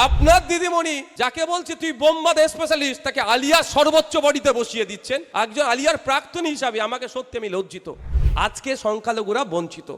আপনার দিদিমণি যাকে বলছে তুই বোমবাদ স্পেশালিস্ট, তাকে আলিয়ার সর্বোচ্চ বডিতে বসিয়ে দিচ্ছেন। একজন আলিয়ার প্রাক্তন হিসাবে আমাকে সত্যি আমি লজ্জিত। আজকে সংখ্যালঘুরা বঞ্চিত।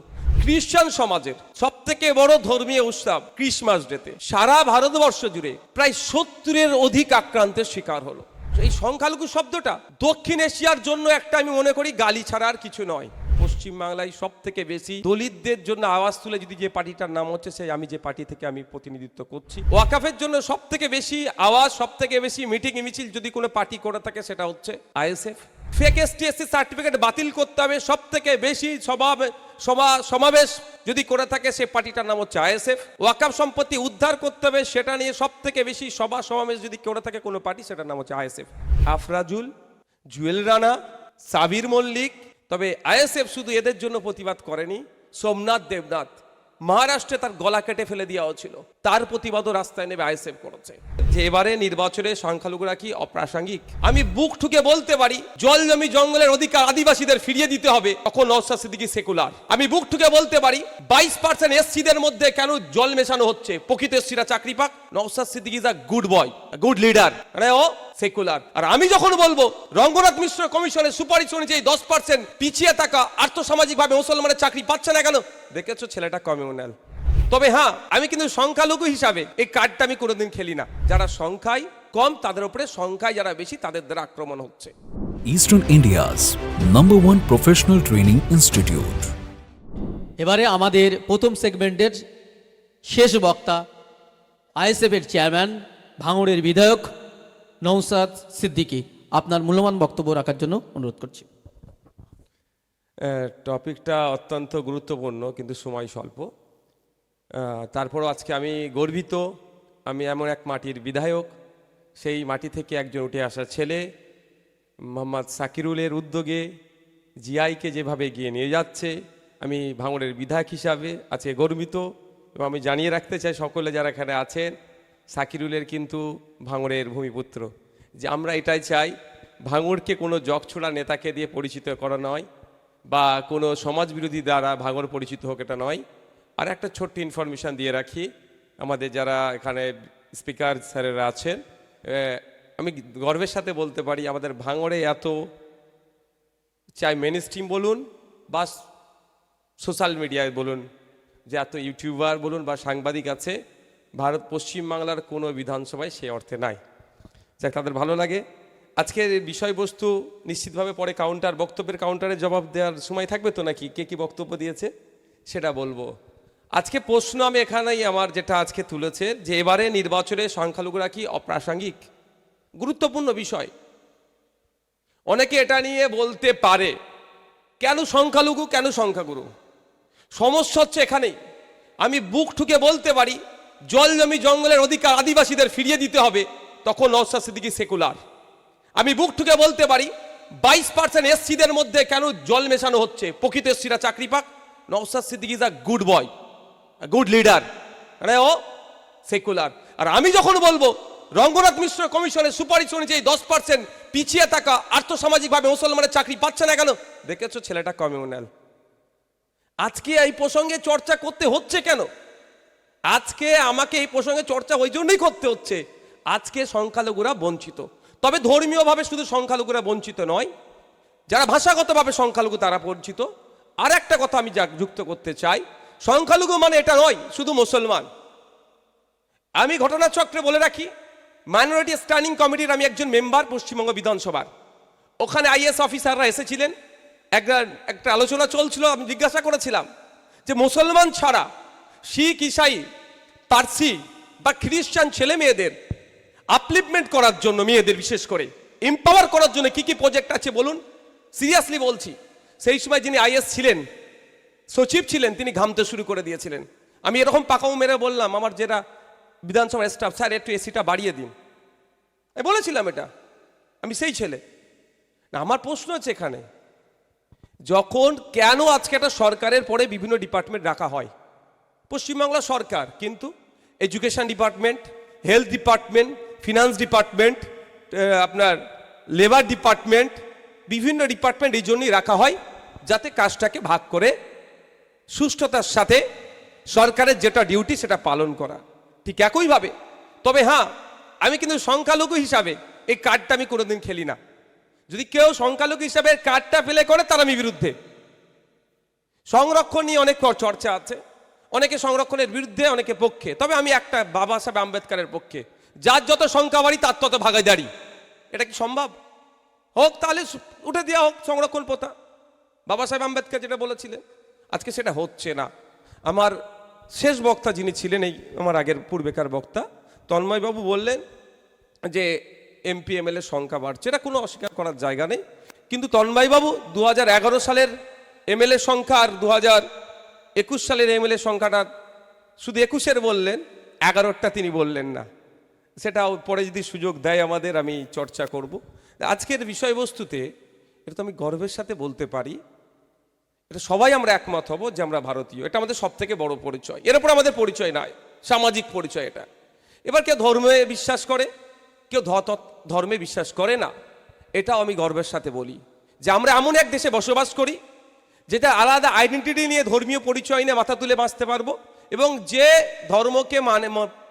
খ্রিস্টান সমাজের সব থেকে বড় ধর্মীয় উৎসব ক্রিসমাস ডেতে সারা ভারতবর্ষ জুড়ে প্রায় 70-এর অধিক আক্রান্তের শিকার হলো। এই সংখ্যালঘু শব্দটা দক্ষিণ এশিয়ার জন্য একটা আমি মনে করি গালি ছাড়া আর কিছু নয়। পশ্চিমবাংলায় সব থেকে বেশি দলিতদের জন্য আওয়াজ তুলে যদি যে পার্টিটার নাম হচ্ছে সেই আমি যে পার্টি থেকে আমি প্রতিনিধিত্ব করছি, ওয়াকাফের জন্য সব থেকে বেশি আওয়াজ, সব থেকে বেশি মিটিং মিছিল যদি কোনো পার্টি করে থাকে সেটা হচ্ছে আইএসএফ। ফেক এসটিএসসি সার্টিফিকেট বাতিল করতে হবে, সব থেকে বেশি সমাবেশ যদি করে থাকে সে পার্টিটার নাম হচ্ছে আইএসএফ। ওয়াকাফ সম্পত্তি উদ্ধার করতে হবে, সেটা নিয়ে সব থেকে বেশি সমাবেশ যদি করে থাকে কোনো পার্টি সেটার নাম হচ্ছে আইএসএফ। আফরাজুল, জুয়েল রানা, সাবির মল্লিক। তবে আইএসএফ শুধু এদের জন্য প্রতিবাদ করেনি, সোমনাথ দেবনাথ মহারাষ্ট্রে তার গলা কেটে ফেলে দেওয়া হচ্ছিল, তার প্রতিবাদও রাস্তায় নেমে আইএসএফ করেছে। যে এবারে নির্বাচনে সংখ্যালঘুরা কি অপ্রাসঙ্গিক আমি বুক ঠুকে বলতে পারি, জল জমি জঙ্গলের অধিকার আদিবাসীদের ফিরিয়ে দিতে হবে, তখন নওশাদ সিদ্দিকী সেকুলার। আমি বুক ঠুকে বলতে পারি 22% এসসিদের মধ্যে কেন জল মেশানো হচ্ছে, প্রকৃত এসসিরা চাকরি পাক। Naushad Siddiqui is a good boy, good leader, মানে ও সেকুলার। আর আমি যখন বলবো রঙ্গনাথ মিশ্র কমিশনের সুপারিশ অনুযায়ী 10% পিছিয়ে থাকা আর্থসামাজিকভাবে মুসলমানের চাকরি পাচ্ছে না কেন, দেখেছো ছেলেটা কমিউনাল। তবে হ্যাঁ, আমি কিন্তু সংখ্যালঘু হিসাবে এই কার্ডটা আমি কোনোদিন খেলি না। যারা সংখ্যায় কম তাদের উপরে, সংখ্যায় যারা বেশি তাদের দ্বারা আক্রমণ হচ্ছে। Eastern India's #1 professional training institute. এবারে আমাদের প্রথম সেগমেন্টের শেষ বক্তা আইএসএফের চেয়ারম্যান, ভাঙড়ের বিধায়ক নওশাদ সিদ্দিকী, আপনার মূল্যবান বক্তব্য রাখার জন্য অনুরোধ করছি। টপিকটা অত্যন্ত গুরুত্বপূর্ণ কিন্তু সময় স্বল্প। তারপরও আজকে আমি গর্বিত, আমি এমন এক মাটির বিধায়ক, সেই মাটি থেকে একজন উঠে আসা ছেলে মোহাম্মদ সাকিরুলের উদ্যোগে জিআইকে যেভাবে এগিয়ে নিয়ে যাচ্ছে, আমি ভাঙড়ের বিধায়ক হিসাবে আজকে গর্বিত। এবং আমি জানিয়ে রাখতে চাই সকলে যারা এখানে আছেন, সাকিরুলের কিন্তু ভাঙড়ের ভূমিপুত্র। যে আমরা এটাই চাই, ভাঙড়কে কোনো জগছোড়া নেতাকে দিয়ে পরিচিত করা নয়, বা কোনো সমাজবিরোধী দ্বারা ভাঙড় পরিচিত হোক, এটা নয়। আর একটা ছোট্ট ইনফরমেশান দিয়ে রাখি, আমাদের যারা এখানে স্পিকার স্যারেরা আছেন, আমি গর্বের সাথে বলতে পারি আমাদের ভাঙড়ে এত, চাই মেন স্ট্রিম বলুন বা সোশ্যাল মিডিয়ায় বলুন, যে এত ইউটিউবার বলুন বা সাংবাদিক আছে, ভারত পশ্চিমবাংলার কোনো বিধানসভায় সে অর্থে নাই। যাক, তাদের ভালো লাগে। আজকের বিষয়বস্তু নিশ্চিতভাবে পরে বক্তব্যের কাউন্টারে জবাব দেওয়ার সময় থাকবে তো, নাকি কে কি বক্তব্য দিয়েছে সেটা বলবো। আজকে প্রশ্ন আমি এখানেই আমার যেটা আজকে তুলেছে, যে এবারে নির্বাচনে সংখ্যালঘুরা কি অপ্রাসঙ্গিক, গুরুত্বপূর্ণ বিষয়। অনেকে এটা নিয়ে বলতে পারে কেন সংখ্যালঘু, কেন সংখ্যাগুরু। সমস্যা হচ্ছে এখানেই। আমি বুক ঠুকে বলতে পারি জল জমি জঙ্গলের অধিকার আদিবাসীদের ফিরিয়ে দিতে হবে, তখন নওশাদ সিদ্দিকী সেকুলার। আমি বুক ঠুকে বলতে পারি 22% এসসিদের মধ্যে কেন জল মেশানো হচ্ছে, প্রকৃত এসসিরা চাকরি পাক। Naushad Siddiqui is a good boy, good leader, মানে ও সেকুলার। আর আমি যখন বলবো রঙ্গনাথ মিশ্র কমিশনের সুপারিশ অনুযায়ী 10% পিছিয়ে থাকা আর্থসামাজিকভাবে মুসলমানের চাকরি পাচ্ছে না কেন, দেখেছো ছেলেটা কমিউনাল। আজকে এই প্রসঙ্গে চর্চা করতে হচ্ছে কেন? আজকে আমাকে এই প্রসঙ্গে চর্চা ওই জন্যই করতে হচ্ছে, আজকে সংখ্যালঘুরা বঞ্চিত। তবে ধর্মীয়ভাবে শুধু সংখ্যালঘুরা বঞ্চিত নয়, যারা ভাষাগতভাবে সংখ্যালঘু তারা বঞ্চিত। আর একটা কথা আমি যুক্ত করতে চাই, সংখ্যালঘু মানে এটা নয় শুধু মুসলমান। আমি ঘটনাচক্রে বলে রাখি, মাইনরিটি স্ট্যান্ডিং কমিটির আমি একজন মেম্বার পশ্চিমবঙ্গ বিধানসভার। ওখানে আইএস অফিসাররা এসেছিলেন, একটা আলোচনা চলছিল। আমি জিজ্ঞাসা করেছিলাম যে মুসলমান ছাড়া শিখ, ইসাই, পার্সি বা খ্রিস্টান ছেলে মেয়েদের আপলিফমেন্ট করার জন্য, মেয়েদের বিশেষ করে এম্পাওয়ার করার জন্য কি কি প্রজেক্ট আছে বলুন। সিরিয়াসলি বলছি, সেই সময় যিনি আইএস ছিলেন, সচিব ছিলেন, তিনি ঘামতে শুরু করে দিয়েছিলেন। আমি এরকম পাকাও মেরে বললাম আমার যেটা বিধানসভার স্টাফ, স্যার একটু এসিটা বাড়িয়ে দিন। আমি বলেছিলাম এটা, আমি সেই ছেলে না। আমার প্রশ্ন হচ্ছে এখানে, যখন কেন আজকে একটা সরকারের পরে বিভিন্ন ডিপার্টমেন্ট রাখা হয়, পশ্চিমবাংলা সরকার কিন্তু education department, health department, finance department, আপনার লেবার ডিপার্টমেন্ট, বিভিন্ন ডিপার্টমেন্ট এই জন্যই রাখা হয় যাতে কাজটাকে ভাগ করে সুষ্ঠুতার সাথে সরকারের যেটা ডিউটি সেটা পালন করা। ঠিক একইভাবে তবে হ্যাঁ, আমি কিন্তু সংখ্যালঘু হিসাবে এই কার্ডটা আমি কোনোদিন খেলি না। যদি কেউ সংখ্যালঘু হিসাবে কার্ডটা প্লে করে তার আমি বিরুদ্ধে। সংরক্ষণ নিয়ে অনেক চর্চা আছে, অনেকে সংরক্ষণের বিরুদ্ধে, অনেকে পক্ষে। তবে আমি একটা, বাবা সাহেব আম্বেদকরের পক্ষে। যার যত সংখ্যা বাড়ি তার তত ভাগাদারি। এটা কি সম্ভব? হোক, তাহলে উঠে দেওয়া হোক সংরক্ষণ প্রথা, বাবা সাহেব আম্বেদকর যেটা বলেছিলেন। আজকে সেটা হচ্ছে না। আমার শেষ বক্তা যিনি ছিলেন, এই আমার আগের পূর্বেকার বক্তা তন্ময়বাবু বললেন যে এমপি এমএলএ সংখ্যা বাড়ছে, এটা কোনো অস্বীকার করার জায়গা নেই। কিন্তু তন্ময়বাবু 2011 সালের এমএলএ সংখ্যা আর 2021 সালের এমএলএ সংখ্যাটা শুধু 21-এর বললেন, 11টা তিনি বললেন না। সেটাও পরে যদি সুযোগ দেয় আমাদের, আমি চর্চা করব। আজকের বিষয়বস্তুতে এটা তো আমি গর্বের সাথে বলতে পারি, এটা সবাই আমরা একমত হব যে আমরা ভারতীয়। এটা আমাদের সব থেকে বড় পরিচয়। এর উপর আমাদের পরিচয় নয়, সামাজিক পরিচয় এটা। এবার কেউ ধর্মে বিশ্বাস করে, কেউ ধর্মে বিশ্বাস করে না। এটাও আমি গর্বের সাথে বলি যে আমরা এমন এক দেশে বসবাস করি যেটা আলাদা আইডেন্টিটি নিয়ে, ধর্মীয় পরিচয় নিয়ে মাথা তুলে বাঁচতে পারবো। এবং যে ধর্মকে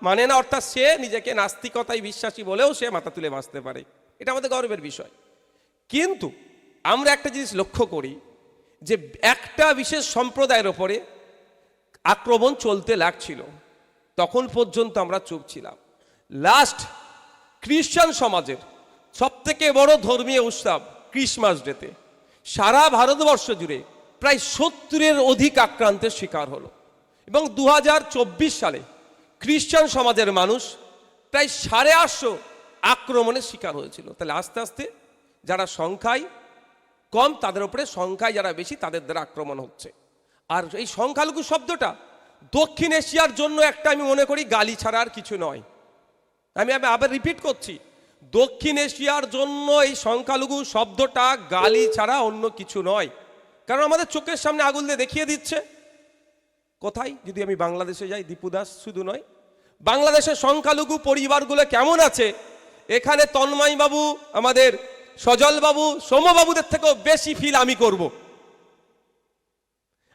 মানে না, অর্থাৎ সে নিজেকে নাস্তিকতায় বিশ্বাসী বলেও সে মাথা তুলে বাঁচতে পারে। এটা আমাদের গর্বের বিষয়। কিন্তু আমরা একটা জিনিস লক্ষ্য করি যে একটা বিশেষ সম্প্রদায়ের ওপরে আক্রমণ চলতে লাগছিল, তখন পর্যন্ত আমরা চুপ ছিলাম। লাস্ট খ্রিস্টান সমাজের সবথেকে বড় ধর্মীয় উৎসব ক্রিসমাস ডেতে সারা ভারতবর্ষ জুড়ে প্রায় 70-এর অধিক আক্রান্তের শিকার হলো। এবং 2024 সালে খ্রিস্টান সমাজের মানুষ প্রায় 850 আক্রমণের শিকার হয়েছিল। তাহলে আস্তে আস্তে যারা সংখ্যায় কম তাদের উপরে সংখ্যায় যারা বেশি তাদের দ্বারা আক্রমণ হচ্ছে। আর এই সংখ্যালঘু শব্দটা দক্ষিণ এশিয়ার জন্য একটা, আমি মনে করি, গালি ছাড়া আর কিছু নয়। আমি আবার রিপিট করছি, দক্ষিণ এশিয়ার জন্য এই সংখ্যালঘু শব্দটা গালি ছাড়া অন্য কিছু নয়। কারণ আমাদের চোখের সামনে আগুন দিয়ে দেখিয়ে দিচ্ছে। কোথায়? যদি আমি বাংলাদেশে যাই, দীপুদাস শুধু নয়, বাংলাদেশের সংখ্যালঘু পরিবারগুলো কেমন আছে, এখানে তন্ময় বাবু, আমাদের সজল বাবু, সোমবাবুদের থেকেও বেশি ফিল আমি করব।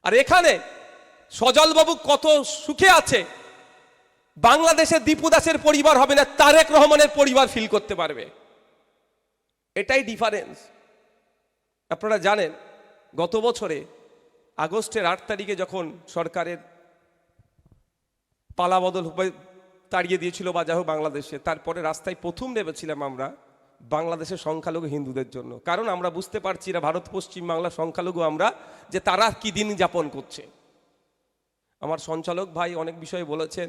আর এখানে সজল বাবু কত সুখে আছে, বাংলাদেশের দীপুদাসের পরিবার হবে না, তারেক রহমানের পরিবার ফিল করতে পারবে। এটাই ডিফারেন্স। আপনারা জানেন গত বছরে আগস্টের 8 তারিখে যখন সরকারের পালাবদল তাড়িয়ে দিয়েছিল বা যাই হোক বাংলাদেশে, তারপরে রাস্তায় প্রথম নেমেছিলাম আমরা বাংলাদেশের সংখ্যালঘু হিন্দুদের জন্য। কারণ আমরা বুঝতে পারছি না ভারত পশ্চিম বাংলার সংখ্যালঘু আমরা, যে তারা কি দিন যাপন করছে। আমার সঞ্চালক ভাই অনেক বিষয়ে বলেছেন,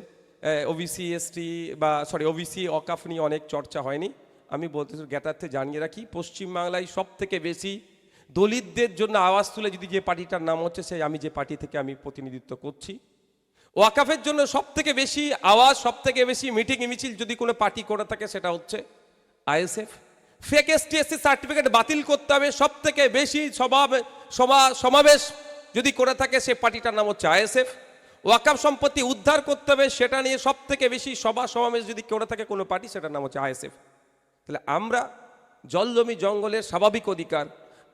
ওবিসি এসটি বা ওবিসি অকাফ নিয়ে অনেক চর্চা হয়নি। আমি বলতে জ্ঞাতার্থে জানিয়ে রাখি, পশ্চিমবাংলায় সব থেকে বেশি দলিতদের জন্য আওয়াজ তুলে যদি যে পার্টিটার নাম হচ্ছে, সেই আমি যে পার্টি থেকে আমি প্রতিনিধিত্ব করছি। ওয়াকাফের জন্য সব থেকে বেশি আওয়াজ, সব থেকে বেশি মিটিং মিছিল যদি কোনো পার্টি করে থাকে সেটা হচ্ছে ISF. Fake ST SC certificate বাতিল করতে হবে, সব থেকে বেশি সমাবেশ যদি করে থাকে সে পার্টিটার নাম হচ্ছে আইএসএফ। ওয়াকাফ সম্পত্তি উদ্ধার করতে হবে, সেটা নিয়ে সব থেকে বেশি সমাবেশ যদি করে থাকে কোনো পার্টি, সেটার নাম হচ্ছে আইএসএফ। তাহলে আমরা জল জমি জঙ্গলের স্বাভাবিক অধিকার,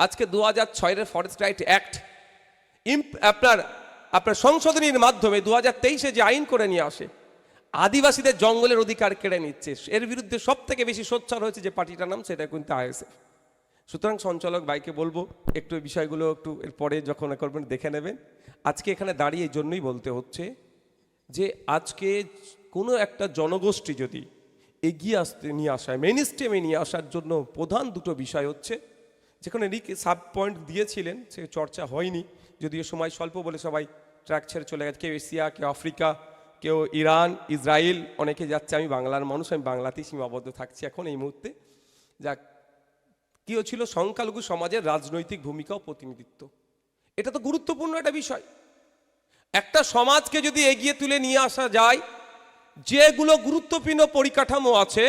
আজকে 2006-এর ফরেস্ট রাইট অ্যাক্ট আপনার সংশোধনীর মাধ্যমে 2023-এ যে আইন করে নিয়ে আসে, আদিবাসীদের জঙ্গলের অধিকার কেড়ে নিচ্ছে, এর বিরুদ্ধে সব থেকে বেশি সোচ্চার হয়েছে যে পার্টিটার নাম, সেটা কিন্তু আইএসএফ। সুতরাং সঞ্চালক ভাইকে বলবো একটু বিষয়গুলো একটু এরপরে যখন করবেন দেখে নেবেন। আজকে এখানে দাঁড়িয়ে এই জন্যই বলতে হচ্ছে যে আজকে কোনো একটা জনগোষ্ঠী যদি এগিয়ে নিয়ে আসায়, মেইন স্ট্রিমে নিয়ে আসার জন্য প্রধান দুটো বিষয় হচ্ছে, যেখানে সাব পয়েন্ট দিয়েছিলেন সে চর্চা হয়নি, যদিও সময় স্বল্প বলে সবাই ট্র্যাক ছেড়ে চলে গেছে। কেউ এশিয়া, কেউ আফ্রিকা, কেউ ইরান, ইসরায়েল, অনেকে যাচ্ছে। আমি বাংলার মানুষ, আমি বাংলাতেই সীমাবদ্ধ থাকছি এখন এই মুহূর্তে। যাক, কী হচ্ছিল, সংখ্যালঘু সমাজের রাজনৈতিক ভূমিকা ও প্রতিনিধিত্ব, এটা তো গুরুত্বপূর্ণ একটা বিষয়। একটা সমাজকে যদি এগিয়ে তুলে নিয়ে আসা যায়, যেগুলো গুরুত্বপূর্ণ পরিকাঠামো আছে,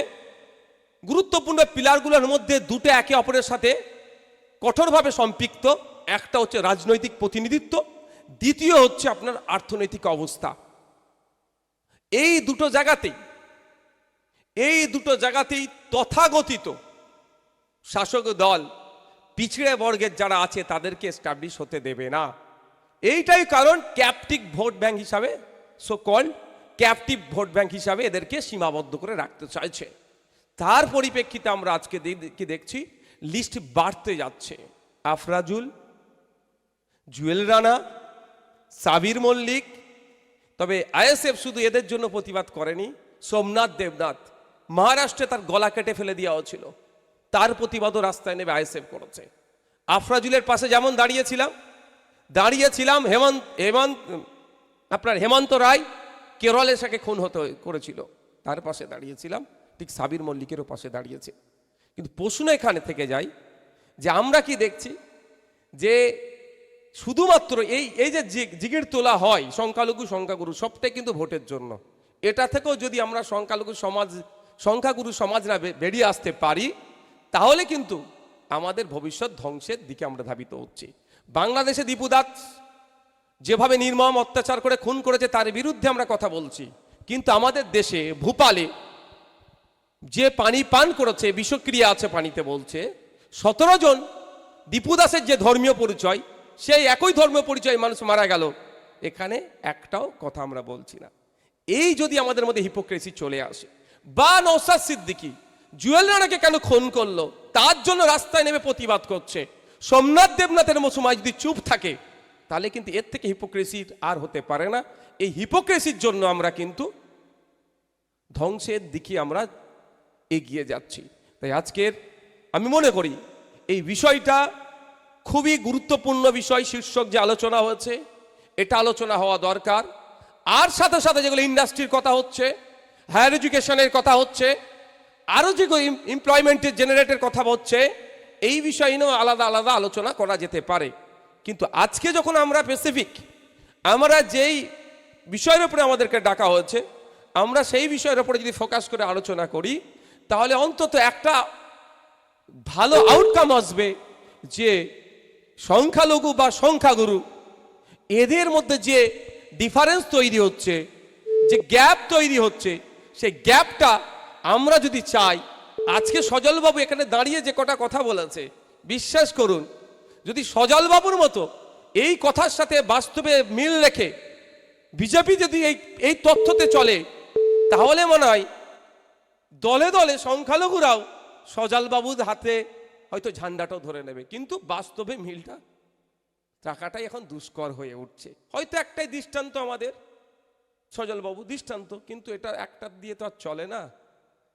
গুরুত্বপূর্ণ পিলারগুলোর মধ্যে দুটো একে অপরের সাথে কঠোরভাবে সম্পৃক্ত। একটা হচ্ছে রাজনৈতিক প্রতিনিধিত্ব, দ্বিতীয় হচ্ছে আপনার অর্থনৈতিক অবস্থা। এই দুটো জায়গাতেই তথাগতিত শাসক দল পিছড়ে বর্গের যারা আছে তাদেরকে এস্টাবলিশ হতে দেবে না। এইটাই কারণ ক্যাপটিভ ভোট ব্যাংক হিসাবে, so called captive vote bank হিসাবে এদেরকে সীমাবদ্ধ করে রাখতে চাইছে। তার পরিপ্রেক্ষিতে আমরা আজকে কি দেখছি, লিস্ট বাড়তে যাচ্ছে। আফরাজুল, জুয়েল রানা, সাবির মল্লিক। তবে আইএসএফ শুধু এদের জন্য প্রতিবাদ করেনি, সোমনাথ দেবনাথ মহারাষ্ট্রে তার গলা কেটে ফেলে দেওয়া হয়েছিল, তার প্রতিবাদও রাস্তায় নেমে আইএসএফ করেছে। আফরাজুলের পাশে যেমন দাঁড়িয়েছিলাম হেমন্ত রায় কেরলে সাকে খুন করেছিল, তার পাশে দাঁড়িয়েছিলাম, ঠিক সাবির মল্লিকেরও পাশে দাঁড়িয়েছে। কিন্তু প্রশ্ন এখানে থেকে যায় যে আমরা কি দেখছি যে শুধুমাত্র এই যে জিগির তোলা হয় সংখ্যালঘু সংখ্যাগুরু, সবটাই কিন্তু ভোটের জন্য। এটা থেকেও যদি আমরা সংখ্যাগুরু সমাজ না বেরিয়ে আসতে পারি, তাহলে কিন্তু আমাদের ভবিষ্যৎ ধ্বংসের দিকে আমরা ধাবিত হচ্ছি। বাংলাদেশে দীপু দাস যেভাবে নির্মম অত্যাচার করে খুন করেছে তার বিরুদ্ধে আমরা কথা বলছি, কিন্তু আমাদের দেশে ভূপালে যে পানি পান করেছে, বিষক্রিয়া আছে পানিতে বলছে, 17 জন দীপু দাসের যে ধর্মীয় পরিচয়, সেই একই ধর্মীয় পরিচয় মানুষ মারা গেল, এখানে একটাও কথা আমরা বলছি না। এই যদি আমাদের মধ্যে হিপোক্রেসি চলে আসে, বা নওশাদ সিদ্দিকী জুয়েল রানাকে কেন খুন করলো তার জন্য রাস্তায় নেমে প্রতিবাদ করছে, সোমনাথ দেবনাথের সময় যদি চুপ থাকে, তাহলে কিন্তু এর থেকে হিপোক্রেসি আর হতে পারে না। এই হিপোক্রেসির জন্য আমরা কিন্তু ধ্বংসের দিকে আমরা এগিয়ে যাচ্ছি। তাই আজকের আমি মনে করি এই বিষয়টা খুবই গুরুত্বপূর্ণ বিষয়, শীর্ষক যে আলোচনা হয়েছে এটা আলোচনা হওয়া দরকার। আর সাথে সাথে যেগুলো ইন্ডাস্ট্রির কথা হচ্ছে, হায়ার এডুকেশনের কথা হচ্ছে, আরও যেগুলো এমপ্লয়মেন্টের জেনারেটের কথা হচ্ছে, এই বিষয় নিয়েও আলাদা আলাদা আলোচনা করা যেতে পারে। কিন্তু আজকে যখন আমরা স্পেসিফিক আমরা যেই বিষয়ের উপরে আমাদেরকে ডাকা হয়েছে, আমরা সেই বিষয়ের উপরে যদি ফোকাস করে আলোচনা করি, তাহলে অন্তত একটা ভালো আউটকাম আসবে যে সংখ্যালঘু বা সংখ্যাগুরু এদের মধ্যে যে ডিফারেন্স তৈরি হচ্ছে, যে গ্যাপ তৈরি হচ্ছে, সেই গ্যাপটা আমরা যদি চাই, আজকে সজলবাবু এখানে দাঁড়িয়ে যে কটা কথা বলেছে, বিশ্বাস করুন যদি সজলবাবুর মতো এই কথার সাথে বাস্তবে মিল রেখে বিজেপি যদি এই তথ্যতে চলে, তাহলে মনে হয় দলে দলে সংখ্যালঘুরাও সজলবাবুর হাতে হয়তো ঝান্ডাটাও ধরে নেবে। কিন্তু বাস্তবে মিলটা টাকাটাই এখন দুষ্কর হয়ে উঠছে। হয়তো একটাই দৃষ্টান্ত আমাদের সজলবাবু দৃষ্টান্ত, কিন্তু এটা একটা দিয়ে তো আর চলে না,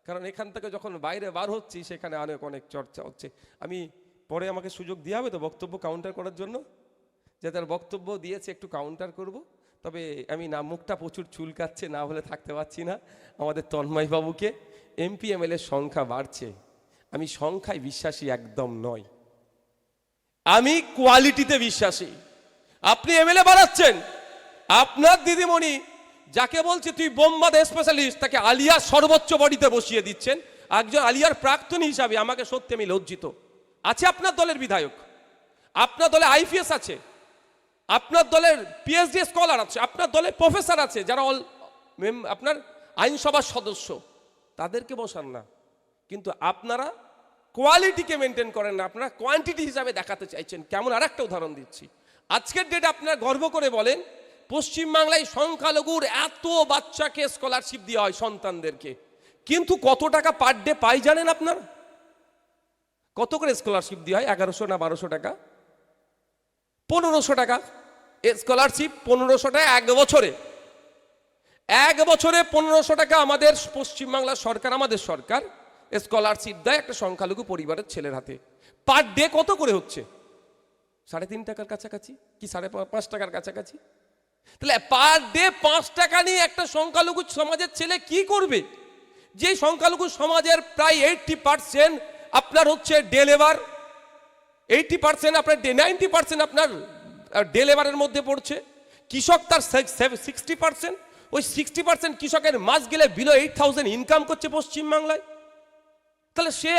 কারণ এখান থেকে যখন বাইরে বার হচ্ছি সেখানে অনেক চর্চা হচ্ছে। আমি পরে আমাকে সুযোগ দেওয়া হবে তো বক্তব্য কাউন্টার করার জন্য, যে তার বক্তব্য দিয়েছে একটু কাউন্টার করব। তবে আমি না মুখটা প্রচুর চুলকাচ্ছে, না হলে থাকতে পারছি না। আমাদের তন্ময় বাবুকে এমপি এমএলএর সংখ্যা বাড়ছে, আমি সংখ্যায় বিশ্বাসী একদম নয়, আমি কোয়ালিটিতে বিশ্বাসী। আপনি এমএলএ বাড়াচ্ছেন, আপনার দিদিমণি যাকে বলছে তুই বোমবাদ স্পেশালিস্ট, তাকে আলিয়ার সর্বোচ্চ বডিতে বসিয়ে দিচ্ছেন। একজন আলিয়ার প্রাক্তনী হিসাবে আমাকে সত্যি আমি লজ্জিত। আছে আপনার দলের বিধায়ক, আপনার দলে আইপিএস আছে, আপনার দলের পিএইচডি স্কলার আছে, আপনার দলের প্রফেসর আছে যারা আপনার আইনসভার সদস্য, তাদেরকে বসান না। কিন্তু আপনারা কোয়ালিটিকে মেনটেন করেন না, আপনারা কোয়ান্টিটি হিসাবে দেখাতে চাইছেন। কেমন আর একটা উদাহরণ দিচ্ছি, আজকের ডেটে আপনারা গর্ব করে বলেন পশ্চিমবাংলায় সংখ্যালঘুর এত বাচ্চাকে স্কলারশিপ দেওয়া হয় সন্তানদেরকে, কিন্তু কত টাকা পার ডে পাই জানেন আপনারা? কত করে স্কলারশিপ দেওয়া হয়? 1100 না 1200 টাকা, 1500 টাকা স্কলারশিপ, 1500 টাকা এক বছরে 1500 টাকা আমাদের পশ্চিমবাংলার সরকার, আমাদের সরকার স্কলারশিপ দেয় একটা সংখ্যালঘু পরিবারের ছেলের হাতে। পার ডে কত করে হচ্ছে? 3.5 টাকার কাছাকাছি কি 5.5 টাকার কাছাকাছি। তাহলে পার ডে 5 টাকা নিয়ে একটা সংখ্যালঘু সমাজের ছেলে কি করবে? যে সংখ্যালঘু সমাজের প্রায় 80% আপনার হচ্ছে ডে লেবার, 80% আপনার 90% আপনার ডে লেবারের মধ্যে পড়ছে। কৃষক তার 60%, ওই 60% কৃষকের মাস গেলে বিলো 8000 ইনকাম করছে পশ্চিমবাংলায়। তাহলে সে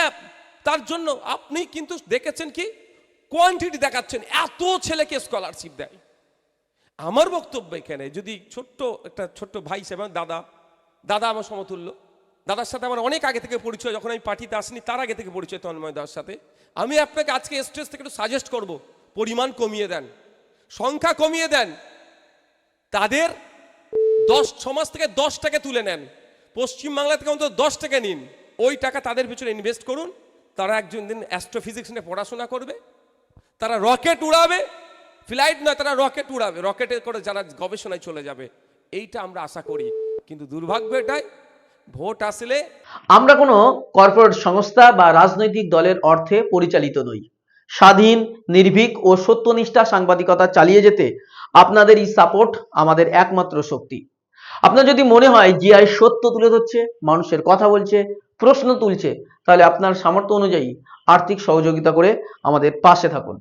তার জন্য আপনি কিন্তু দেখেছেন কি কোয়ান্টিটি দেখাচ্ছেন, এত ছেলেকে স্কলারশিপ দেয়। আমার বক্তব্য এখানে, যদি ছোট্ট ভাই হিসেবে দাদা আমার সমতুল্য, দাদার সাথে আমার অনেক আগে থেকে পরিচয়, যখন আমি পার্টিতে আসিনি তার আগে থেকে পরিচয় তন্ময় দার সাথে। আমি আপনাকে আজকে স্টেজ থেকে একটু সাজেস্ট করব, পরিমাণ কমিয়ে দেন, সংখ্যা কমিয়ে দেন, তাদের সমাজ থেকে 10 টাকা তুলে নেন, পশ্চিমবাংলা থেকে অন্তত 10 টাকা নিন, ওই টাকা তাদের পিছনে ইনভেস্ট করুন। তারা একজন দিন অ্যাস্ট্রোফিজিক্স নিয়ে পড়াশোনা করবে, তারা রকেট উড়াবে, ফ্লাইট নয়, তারা রকেট উড়াবে, রকেটে করে যারা গবেষণায় চলে যাবে, এইটা আমরা আশা করি। কিন্তু দুর্ভাগ্য এটাই, ভোট আসলে আমরা কোনো কর্পোরেট সংস্থা বা রাজনৈতিক দলের অর্থে পরিচালিত নই। স্বাধীন, নির্ভীক ও সত্যনিষ্ঠা সাংবাদিকতা চালিয়ে যেতে আপনাদের এই সাপোর্ট আমাদের একমাত্র শক্তি। আপনার যদি মনে হয় জিআই সত্য তুলে ধরছে, মানুষের কথা বলছে, প্রশ্ন তুলছে, তাহলে আপনার সামর্থ্য অনুযায়ী আর্থিক সহযোগিতা করে আমাদের পাশে থাকুন।